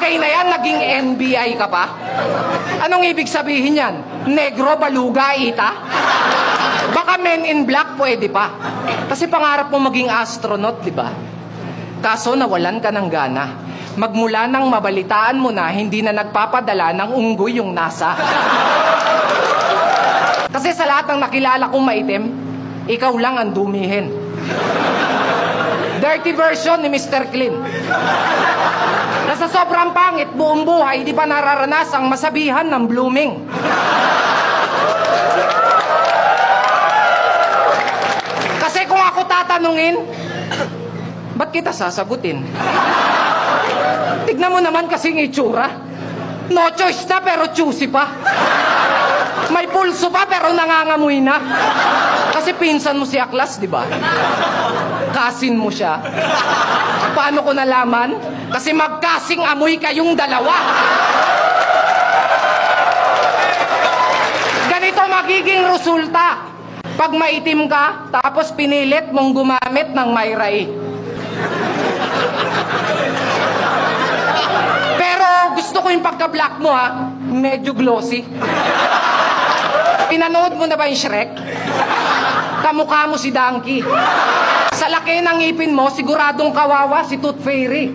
bagay na yan, naging NBI ka pa? Anong ibig sabihin yan? Negro, baluga, ita? Baka Men in Black pwede pa. Kasi pangarap mo maging astronaut, di ba? Kaso nawalan ka ng gana. Magmula nang mabalitaan mo na hindi na nagpapadala ng unggoy yung NASA. Kasi sa lahat ng nakilala kong maitim, ikaw lang ang dumihin. Dirty version ni Mr. Clean. Na sa sobrang pangit, buong buhay, di pa nararanasang masabihan ng blooming. Kasi kung ako tatanungin, ba't kita sasagutin? Tignan mo naman kasing itsura. No choice na pero choosy pa. May pulso pa pero nangangamoy na. Kasi pinsan mo si Aklas, di ba? Kasin mo siya. Paano ko nalaman? Kasi magkasing amoy kayong dalawa. Ganito magiging resulta. Pag maitim ka, tapos pinilit mong gumamit ng Myrai. Pero gusto ko yung pagka-black mo, ha? Medyo glossy. Pinanood mo na ba yung Shrek? Kamukha mo si Donkey. Sa laki ng ngipin mo, siguradong kawawa si Tooth Fairy.